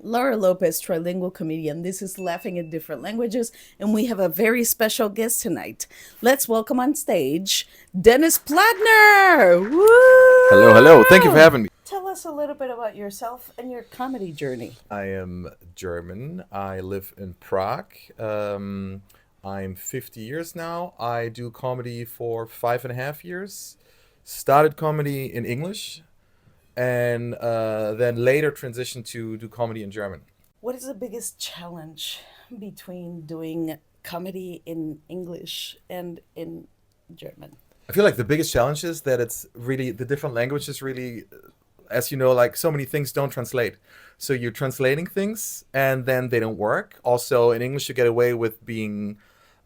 Laura Lopez, trilingual comedian. This is Laughing in Different Languages, and we have a very special guest tonight. Let's welcome on stage Deniz Platner. Hello, hello. Thank you for Woo! having me. Tell us a little bit about yourself and your comedy journey. I am German. I live in Prague. I'm 50 years now. I do comedy for 5.5 years. Started comedy in English and then later transitioned to do comedy in German. What is the biggest challenge between doing comedy in English and in German? I feel like the biggest challenge is that it's really the different languages really, as you know, like so many things don't translate. So you're translating things and then they don't work. Also in English you get away with being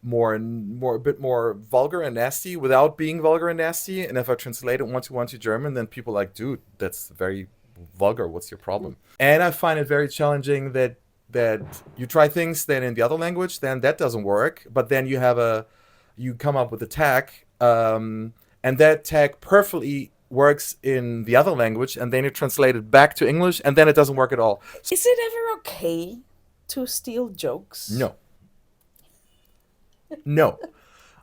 a bit more vulgar and nasty without being vulgar and nasty. And if I translate it one to German, then people are like, dude, that's very vulgar. What's your problem? And I find it very challenging that you try things then in the other language, then that doesn't work. But then you come up with a tag, and that tag perfectly works in the other language, and then you translate it back to English, and then it doesn't work at all. Is it ever okay to steal jokes? No. No.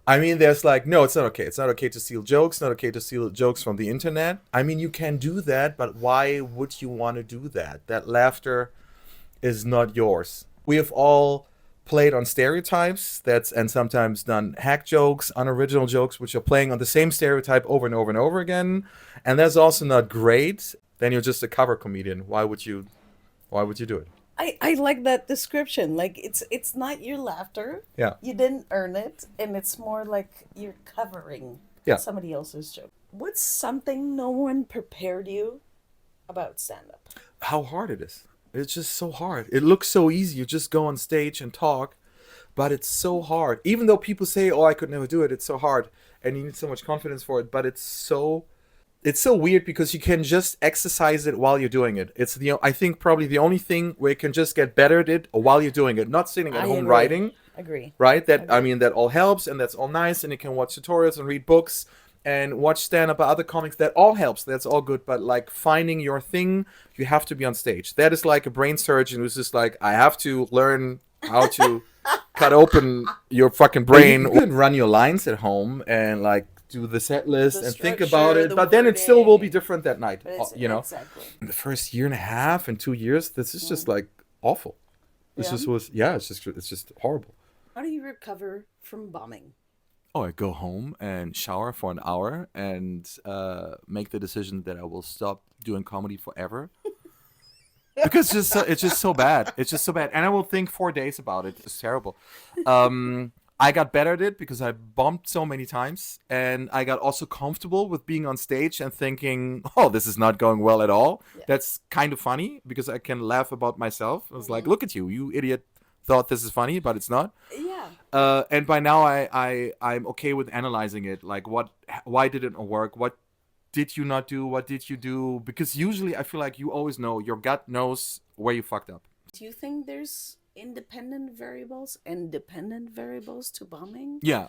I mean, there's like, no, it's not okay. It's not okay to steal jokes, not okay to steal jokes from the internet. I mean, you can do that, but why would you want to do that? That laughter is not yours. We have all played on stereotypes and sometimes done hack jokes, unoriginal jokes, which are playing on the same stereotype over and over and over again. And that's also not great. Then you're just a cover comedian. Why would you do it? I like that description. Like it's not your laughter. Yeah. You didn't earn it, and it's more like you're covering Yeah. somebody else's joke. What's something no one prepared you about stand-up? How hard it is. It's just so hard. It looks so easy. You just go on stage and talk, but it's so hard. Even though people say, "Oh, I could never do it," it's so hard, and you need so much confidence for it. But it's so weird because you can just exercise it while you're doing it. I think probably the only thing where you can just get better at it while you're doing it, not sitting at I home agree. writing. Agree. Right? I Agree. mean, that all helps and that's all nice, and you can watch tutorials and read books and watch stand-up by other comics. That all helps. That's all good. But like finding your thing, you have to be on stage. That is like a brain surgeon who's just like, I have to learn how to cut open your fucking brain. You can run your lines at home and like do the set list The and think structure, about it, the but then it still will be wording. different that night. But it's, You know, exactly. in the first year and a half and 2 years, this is just like awful. This Yeah? just was, yeah, it's just horrible. How do you recover from bombing? Oh, I go home and shower for an hour and make the decision that I will stop doing comedy forever. Because it's just so bad. It's just so bad. And I will think 4 days about it. It's terrible. I got better at it because I bombed so many times. And I got also comfortable with being on stage and thinking, oh, this is not going well at all. Yeah. That's kind of funny because I can laugh about myself. I was like, look at you, you idiot. Thought this is funny, but it's not. Yeah. And by now I'm okay with analyzing it. Like why did it not work? What did you not do? What did you do? Because usually I feel like you always know, your gut knows where you fucked up. Do you think there's independent variables and dependent variables to bombing? Yeah.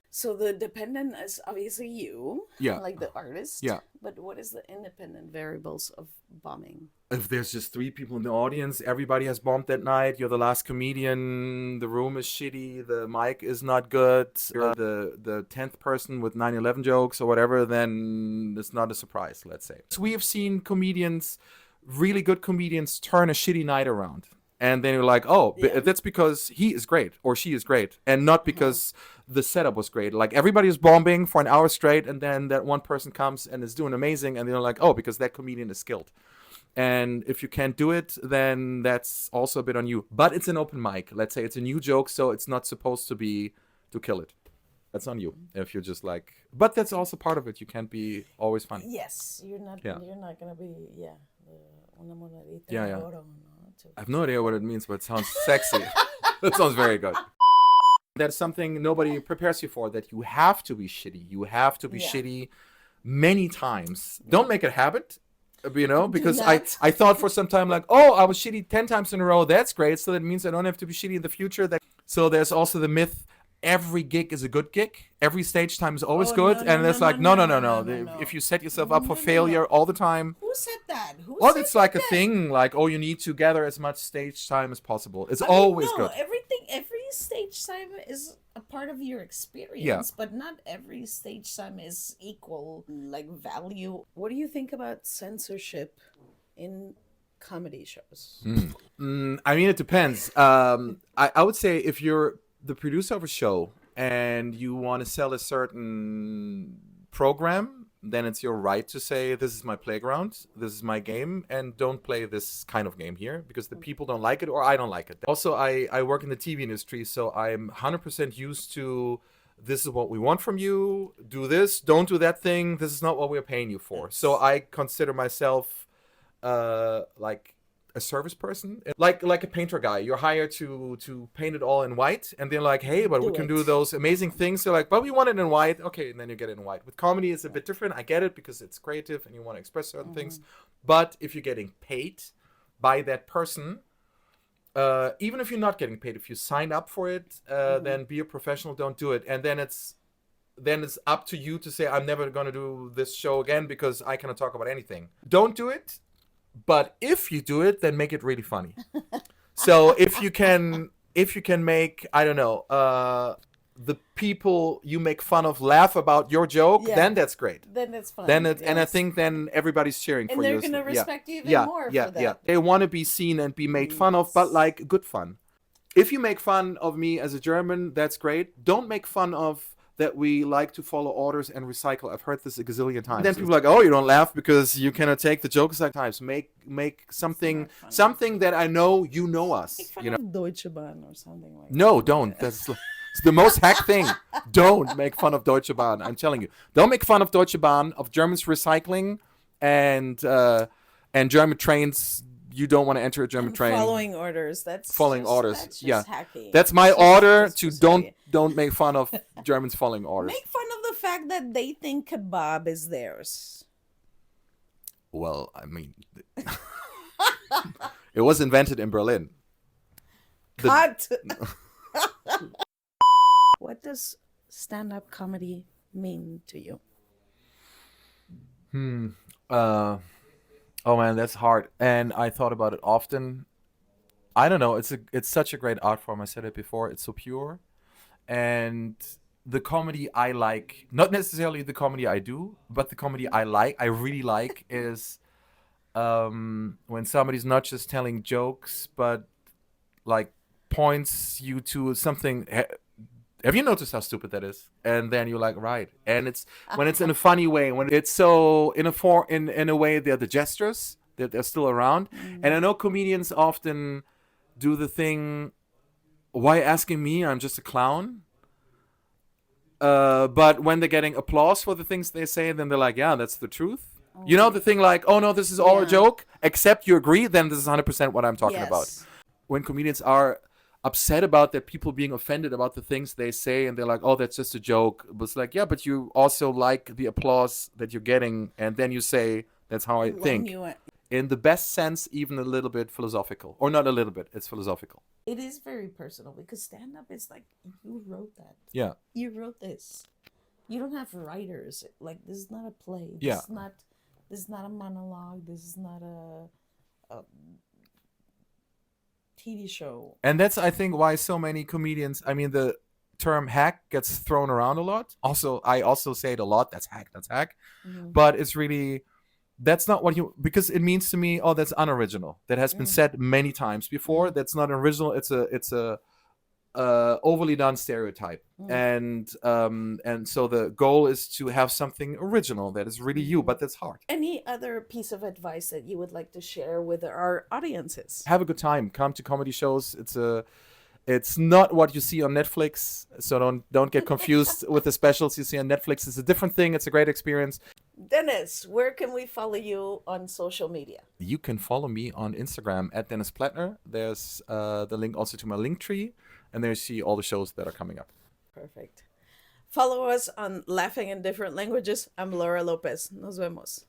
So the dependent is obviously you, Yeah. like the artist. Yeah. But what is the independent variables of bombing? If there's just 3 people in the audience, everybody has bombed that night, you're the last comedian, the room is shitty, the mic is not good, you're the 10th person with 9/11 jokes or whatever, then it's not a surprise, let's say. So we have seen comedians, really good comedians, turn a shitty night around. And then you're like, oh, Yeah. that's because he is great or she is great. And not because the setup was great. Like everybody is bombing for an hour straight and then that one person comes and is doing amazing. And they're like, oh, because that comedian is skilled. And if you can't do it, then that's also a bit on you. But it's an open mic. Let's say it's a new joke, so it's not supposed to be to kill it. That's on you. If you're just like, but that's also part of it. You can't be always funny. Yes, you're not. Yeah. You're not gonna be. Yeah. Una monedita Yeah, de yeah. oro, no, I have no idea what it means, but it sounds sexy. That sounds very good. That's something nobody prepares you for, that you have to be shitty. You have to be Yeah. shitty many times. Don't make it a habit, because not. I thought for some time like, oh, I was shitty 10 times in a row. That's great. So that means I don't have to be shitty in the future. So there's also the myth, every gig is a good gig. Every stage time is always Oh, good. no, no, And no, it's no, like, no, no, no, no, no, no, no. no, no. If you set yourself up for No, no, failure no. all the time, Who said that? Who well, said it's like a that? thing. Like, oh, you need to gather as much stage time as possible. It's I mean, always no, good. every stage time is a part of your Yeah. experience, but not every stage time is equal, like, value. What do you think about censorship in comedy shows? I mean, it depends. I would say if you're the producer of a show and you want to sell a certain program, then it's your right to say, this is my playground, this is my game, and don't play this kind of game here because the people don't like it or I don't like it. Also, I work in the TV industry, so I'm 100% used to this is what we want from you, do this, don't do that thing, this is not what we're paying you for. So I consider myself like a service person, like a painter guy. You're hired to paint it all in white, and they're like, hey, but we Do can it. do those amazing things. They're like, but we want it in white. Okay, and then you get it in white. With comedy, it's a bit different. I get it because it's creative and you want to express certain things. But if you're getting paid by that person, even if you're not getting paid, if you sign up for it, then be a professional. Don't do it, and then it's up to you to say, I'm never going to do this show again because I cannot talk about anything. Don't do it. But if you do it, then make it really funny. So if you can make, I don't know, the people you make fun of laugh about your joke, Yeah. then that's great. Then it's fun. And I yes. think then everybody's cheering And for you. they're gonna Yeah. respect you even Yeah, more yeah, for that. yeah. They want to be seen and be made fun of, but like good fun. If you make fun of me as a German, that's great. Don't make fun of that we like to follow orders and recycle. I've heard this a gazillion times. Then people are like, oh, you don't laugh because you cannot take the jokes like times. Make something that I know you know us. Make fun You know? of Deutsche Bahn or something like that. No, don't. That's it's the most hack thing. Don't make fun of Deutsche Bahn. I'm telling you. Don't make fun of Deutsche Bahn, of Germans recycling, and German trains. You don't want to enter a German train. Following orders. That's Following just, orders. That's just Yeah. hacking. That's my It's order just to society. don't make fun of Germans following orders. Make fun of the fact that they think kebab is theirs. Well, I mean, it was invented in Berlin. Cut. What does stand-up comedy mean to you? Oh man, that's hard. And I thought about it often. I don't know. It's such a great art form. I said it before. It's so pure, and the comedy I like, not necessarily the comedy I do, but the comedy I really like, is when somebody's not just telling jokes, but like points you to something. Have you noticed how stupid that is? And then you're like, right. And it's when it's in a funny way, when it's so in a way they're the gestures that they're still around. And I know comedians often do the thing, why asking me? I'm just a clown. But when they're getting applause for the things they say, then they're like, yeah, that's the truth. You know, the thing like, oh no, this is all a joke, except you agree, then this is 100% what I'm talking about. When comedians are upset about that people being offended about the things they say, and they're like, oh, that's just a joke. But it's like, yeah, but you also like the applause that you're getting, and then you say, that's how I think. In the best sense, even a little bit philosophical. Or not a little bit, it's philosophical. It is very personal because stand-up is like, you wrote that. Yeah. You wrote this. You don't have writers. Like, this is not a play. This Yeah. This is not a monologue. This is not a TV show. And that's, I think, why so many comedians, I mean, the term hack gets thrown around a lot. Also, I also say it a lot, that's hack. But it's really, that's not what you, because it means to me, oh, that's unoriginal. That has been said many times before. That's not original. It's a overly done stereotype. And so the goal is to have something original that is really you, but that's hard. Any other piece of advice that you would like to share with our audiences? Have a good time. Come to comedy shows. It's not what you see on Netflix, so don't get confused with the specials you see on Netflix. It's a different thing. It's a great experience. Deniz, where can we follow you on social media? You can follow me on Instagram at Deniz Plattner. There's the link also to my link tree, and there you see all the shows that are coming up. Perfect. Follow us on Laughing in Different Languages. I'm Laura Lopez. Nos vemos.